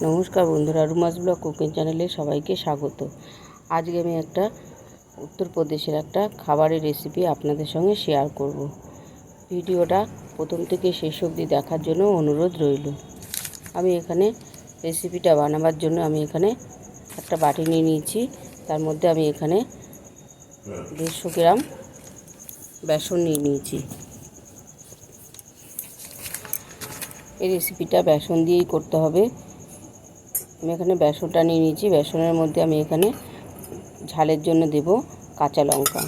নমস্কার বন্ধুরা, রুমাস blog cooking চ্যানেলে সবাইকে স্বাগত। আজকে আমি একটা উত্তরপ্রদেশের একটা খাবারের রেসিপি আপনাদের সঙ্গে শেয়ার করব। ভিডিওটা প্রথম থেকে শেষ অবধি দেখার জন্য অনুরোধ রইল। আমি এখানে রেসিপিটা বানাবার জন্য আমি এখানে একটা বাটি নিয়ে নিয়েছি। তার মধ্যে আমি এখানে 150 গ্রাম বেসন নিয়ে নিয়েছি। এই রেসিপিটা বেসন দিয়েই করতে হবে। আমি এখানে বেসনটা নিয়ে নিয়েছি। বেসনের মধ্যে আমি এখানে ঝালের জন্য দেব কাঁচা লঙ্কা।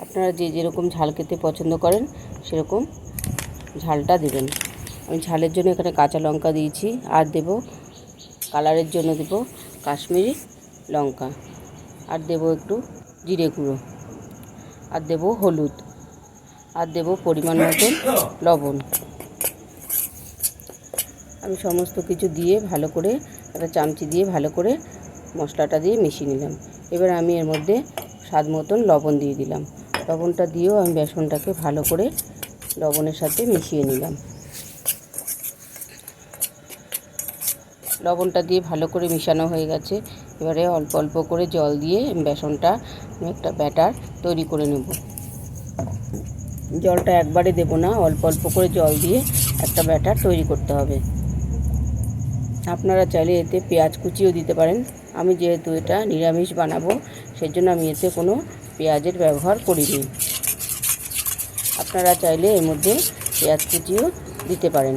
আপনারা যে যেরকম ঝাল খেতে পছন্দ করেন সেরকম ঝালটা দেবেন। আমি ঝালের জন্য এখানে কাঁচা লঙ্কা দিয়েছি। আর দেব কালারের জন্য দেব কাশ্মীরি লঙ্কা, আর দেব একটু জিরে গুঁড়ো, আর দেব হলুদ, আর দেব পরিমাণ মতন লবণ। আমি সমস্ত কিছু দিয়ে ভালো করে একটা চামচি দিয়ে ভালো করে মশলাটা দিয়ে মিশিয়ে নিলাম। এবার আমি এর মধ্যে স্বাদ মতন লবণ দিয়ে দিলাম। লবণটা দিয়েও আমি বেসনটাকে ভালো করে লবণের সাথে মিশিয়ে নিলাম। লবণটা দিয়ে ভালো করে মিশানো হয়ে গেছে। এবারে অল্প অল্প করে জল দিয়ে বেসনটা একটা ব্যাটার তৈরি করে নেব। জলটা একবারে দেব না, অল্প অল্প করে জল দিয়ে একটা ব্যাটার তৈরি করতে হবে। আপনারা চাইলে এতে পেঁয়াজ কুচিও দিতে পারেন। আমি যেহেতু এটা নিরামিষ বানাবো সেজন্য আমি এতে কোনো পেঁয়াজের ব্যবহার করিনি। আপনারা চাইলে এর মধ্যে পেঁয়াজ কুচিও দিতে পারেন।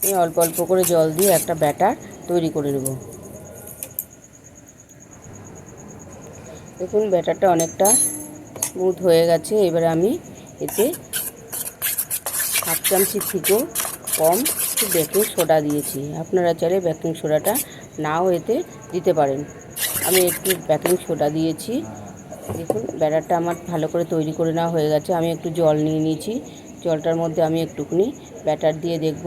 আমি অল্প অল্প করে জল দিয়ে একটা ব্যাটার তৈরি করে নেব। দেখুন ব্যাটারটা অনেকটা স্মুথ হয়ে গেছে। এবারে আমি এতে হাফ চামচি থেকেও কম একটু বেকিং সোডা দিয়েছি। আপনারা চাইলে বেকিং সোডাটা নাও এতে দিতে পারেন। আমি একটু বেকিং সোডা দিয়েছি। দেখুন ব্যাটারটা আমার ভালো করে তৈরি করে নেওয়া হয়ে গেছে। আমি একটু জল নিয়ে নিয়েছি। জলটার মধ্যে আমি একটুখানি ব্যাটার দিয়ে দেখব।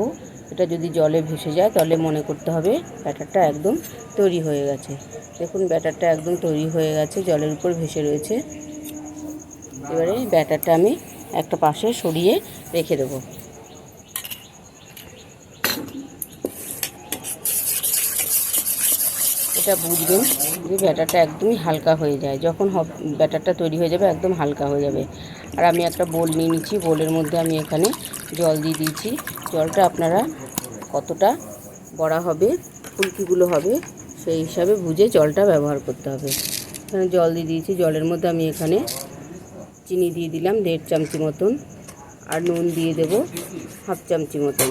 এটা যদি জলে ভেসে যায় তাহলে মনে করতে হবে ব্যাটারটা একদম তৈরি হয়ে গেছে। দেখুন ব্যাটারটা একদম তৈরি হয়ে গেছে, জলের উপর ভেসে রয়েছে। এবারে ব্যাটারটা আমি একটা পাশে সরিয়ে রেখে দেবো। এটা বুঝবেন যে ব্যাটারটা একদমই হালকা হয়ে যায়। যখন ব্যাটারটা তৈরি হয়ে যাবে একদম হালকা হয়ে যাবে। আর আমি একটা বোল নিয়ে নিচ্ছি। বোলের মধ্যে আমি এখানে জল দিয়ে দিয়েছি। জলটা আপনারা কতটা বড়া হবে, ফুলকিগুলো হবে সেই হিসাবে বুঝে জলটা ব্যবহার করতে হবে। এখানে জল দিয়ে দিয়েছি। জলের মধ্যে আমি এখানে চিনি দিয়ে দিলাম 1.5 চামচি মতন, আর নুন দিয়ে দেব হাফ চামচি মতন।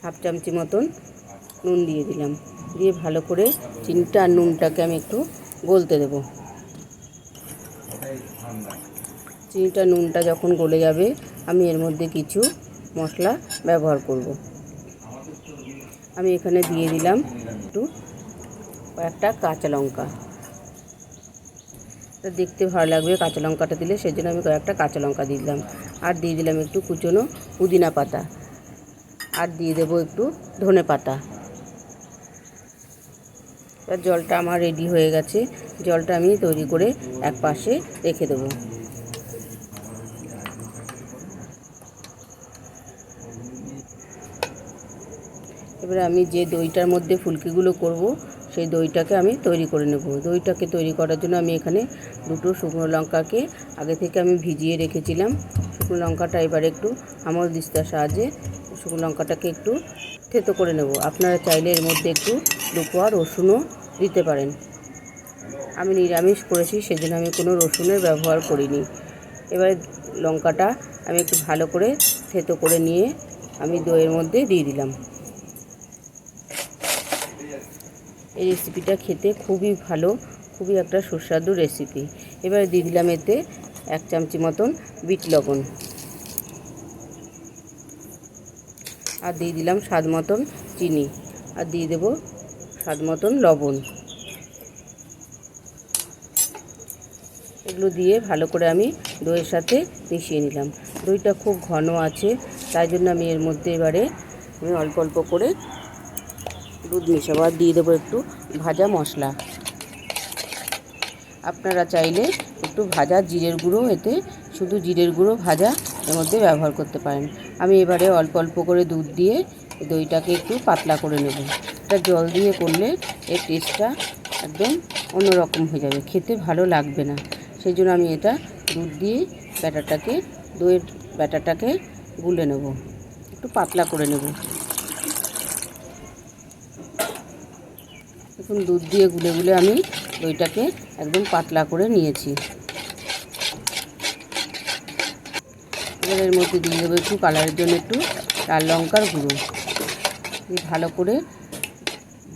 হাফ চামচি মতন নুন দিয়ে দিলাম। দিয়ে ভালো করে চিনিটা আর নুনটাকে আমি একটু গলতে দেব। চিনিটা নুনটা যখন গলে যাবে আমি এর মধ্যে কিছু মশলা ব্যবহার করব। আমি এখানে দিয়ে দিলাম একটু কয়েকটা কাঁচা লঙ্কা। দেখতে ভালো লাগবে কাঁচা লঙ্কাটা দিলে, সেজন্য আমি কয়েকটা কাঁচা লঙ্কা দিয়ে দিলাম। আর দিয়ে দিলাম একটু কুচনো পুদিনা পাতা, আর দিয়ে দেবো একটু ধনে পাতা। এবার জলটা আমার রেডি হয়ে গেছে। জলটা আমি তৈরি করে এক পাশে রেখে দেবো। এবারে আমি যে দইটার মধ্যে ফুলকিগুলো করব সেই দইটাকে আমি তৈরি করে নেব। দইটাকে তৈরি করার জন্য আমি এখানে 2 শুকনো লঙ্কাকে আগে থেকে আমি ভিজিয়ে রেখেছিলাম। শুকনো লঙ্কাটা এবার একটু আমল দিস্তার সাহায্যে শুকনো লঙ্কাটাকে একটু থেতো করে নেব। আপনারা চাইলে এর মধ্যে একটু 2 কোয়া রসুনও দিতে পারেন। আমি নিরামিষ করেছি সেজন্য আমি কোনো রসুনের ব্যবহার করিনি। এবারে লঙ্কাটা আমি একটু ভালো করে থেতো করে নিয়ে আমি দইয়ের মধ্যে দিয়ে দিলাম। এই রেসিপিটা খেতে খুবই ভালো, খুবই একটা সুস্বাদু রেসিপি। এবারে দিয়ে দিলাম এতে 1 চামচি মতন বিট লবণ, আর দিয়ে দিলাম স্বাদ মতন চিনি, আর দিয়ে দেব স্বাদ মতন লবণ। এগুলো দিয়ে ভালো করে আমি দইয়ের সাথে মিশিয়ে নিলাম। দইটা খুব ঘন আছে, তাই জন্য আমি এর মধ্যে এবারে আমি অল্প অল্প করে দুধ মিশাবো। আর দিয়ে দেবো একটু ভাজা মশলা। আপনারা চাইলে একটু ভাজা জিরের গুঁড়ো এতে শুধু জিরের গুঁড়ো ভাজা এর মধ্যে ব্যবহার করতে পারেন। আমি এবারে অল্প অল্প করে দুধ দিয়ে দইটাকে একটু পাতলা করে নেব। এটা জল দিয়ে করলে এর টেস্টটা একদম অন্যরকম হয়ে যাবে, খেতে ভালো লাগবে না। সেই জন্য আমি এটা দুধ দিয়ে দইয়ের ব্যাটারটাকে গুলে নেব, একটু পাতলা করে নেব। এখন দুধ দিয়ে গুলে গুলে আমি দইটাকে একদম পাতলা করে নিয়েছি। এবার এর মধ্যে দিয়ে দেবো একটু কালারের জন্য একটু লাল লঙ্কার গুঁড়ো। ভালো করে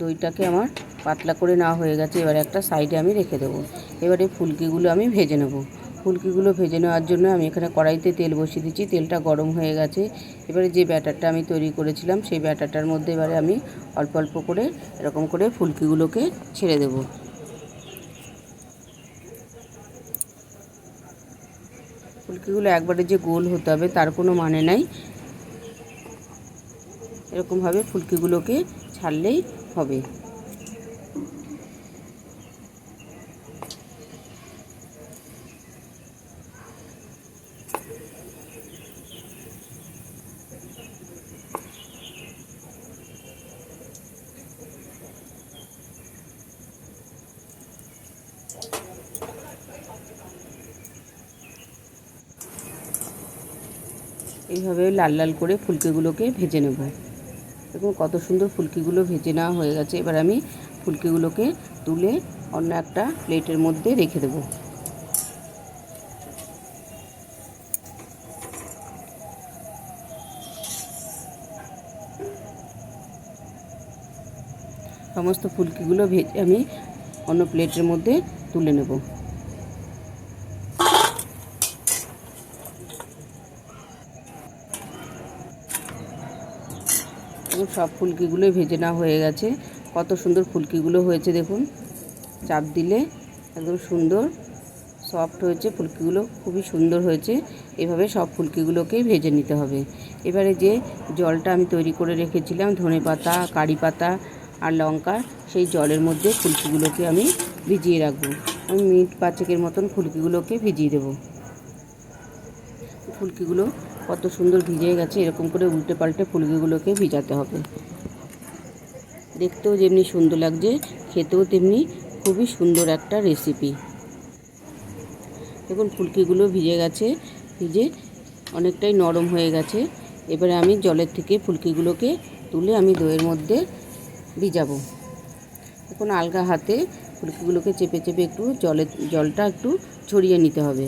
দইটাকে আমার পাতলা করে নেওয়া হয়ে গেছে। এবারে একটা সাইডে আমি রেখে দেবো। এবারে ফুলকিগুলো আমি ভেজে নেব। ফুলকিগুলো ভেজে নেওয়ার জন্য আমি এখানে কড়াইতে তেল বসিয়ে দিচ্ছি। তেলটা গরম হয়ে গেছে। এবারে যে ব্যাটারটা আমি তৈরি করেছিলাম সেই ব্যাটারটার মধ্যে এবারে আমি অল্প অল্প করে এরকম করে ফুলকিগুলোকে ছেড়ে দেব। ফুলকিগুলো একবারে যে গোল হতে হবে তার কোনো মানে নাই। এরকমভাবে ফুলকিগুলোকে ছাড়লেই হবে। এইভাবে লাল লাল করে ফুলকিগুলোকে ভেজে নেব। দেখুন কত সুন্দর ফুলকিগুলো ভেজে নেওয়া হয়ে গেছে। এবার আমি ফুলকিগুলোকে তুলে অন্য একটা প্লেটের মধ্যে রেখে দেব। সমস্ত ফুলকিগুলো ভেজে আমি অন্য প্লেটের মধ্যে তুলে নেব। এবং সব ফুলকিগুলোই ভেজে নেওয়া হয়ে গেছে। কত সুন্দর ফুলকিগুলো হয়েছে দেখুন, চাপ দিলে একদম সুন্দর সফট হয়েছে ফুলকিগুলো, খুবই সুন্দর হয়েছে। এভাবে সব ফুলকিগুলোকেই ভেজে নিতে হবে। এবারে যে জলটা আমি তৈরি করে রেখেছিলাম ধনেপাতা, কারি পাতা আর লঙ্কা, সেই জলের মধ্যে ফুলকিগুলোকে আমি ভিজিয়ে রাখবো। আমি মিনিট 5 মতন ফুলকিগুলোকে ভিজিয়ে দেবো। ফুলকিগুলো কত সুন্দর ভিজে গেছে। এরকম করে উল্টে পাল্টে ফুলকিগুলোকে ভিজাতে হবে। দেখতেও যেমনি সুন্দর লাগছে, খেতেও তেমনি খুবই সুন্দর একটা রেসিপি। দেখুন ফুলকিগুলো ভিজে গেছে, ভিজে অনেকটাই নরম হয়ে গেছে। এবারে আমি জলের থেকে ফুলকিগুলোকে তুলে আমি দইয়ের মধ্যে ভিজাবো। এখন আলগা হাতে ফুলকিগুলোকে চেপে চেপে একটু জলটা একটু ছড়িয়ে নিতে হবে।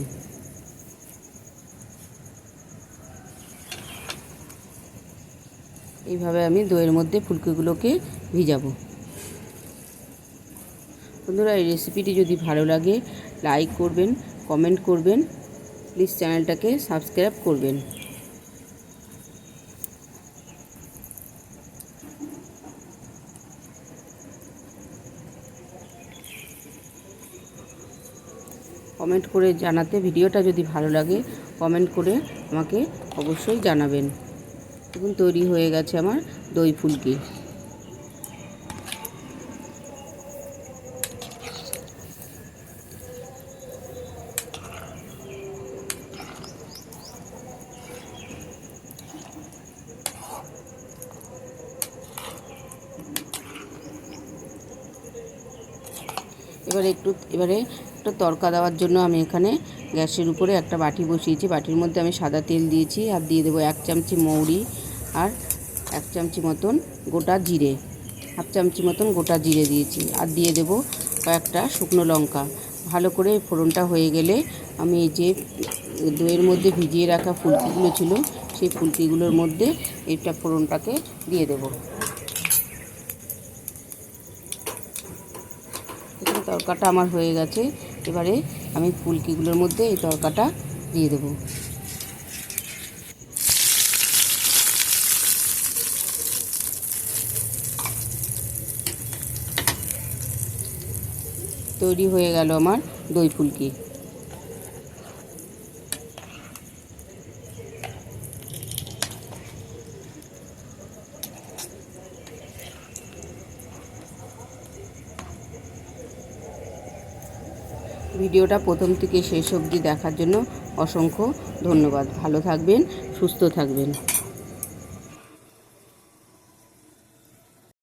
এইভাবে আমি দইয়ের মধ্যে ফুলকিগুলোকে ভিজাবো। বন্ধুরা, এই রেসিপিটি যদি ভালো লাগে লাইক করবেন, কমেন্ট করবেন, প্লিজ চ্যানেলটাকে সাবস্ক্রাইব করবেন। কমেন্ট করে জানাতে, ভিডিওটা যদি ভালো লাগে কমেন্ট করে আমাকে অবশ্যই জানাবেন। দেখুন তৈরি হয়ে গেছে আমার দই ফুলকি। এবারে একটু তড়কা দেওয়ার জন্য আমি এখানে গ্যাসের উপরে একটা বাটি বসিয়েছি। বাটির মধ্যে আমি সাদা তেল দিয়েছি আর দিয়ে দেবো 1 চামচি মৌরি আর 1 চামচি মতন গোটা জিরে, হাফ চামচি মতন গোটা জিরে দিয়েছি আর দিয়ে দেবো কয়েকটা শুকনো লঙ্কা। ভালো করে ফোড়নটা হয়ে গেলে আমি এই যে দইয়ের মধ্যে ভিজিয়ে রাখা ফুলকিগুলো ছিল সেই ফুলকিগুলোর মধ্যে এইটা ফোড়নটাকে দিয়ে দেবো। তরকাটা আমার হয়ে গেছে। এবারে আমি ফুলকিগুলোর মধ্যে এই তরকাটা দিয়ে দেবো। তৈরি হয়ে গেল আমার দই ফুলকি। ভিডিওটা প্রথম থেকে শেষ অবধি দেখার জন্য অসংখ্য ধন্যবাদ। ভালো থাকবেন, সুস্থ থাকবেন।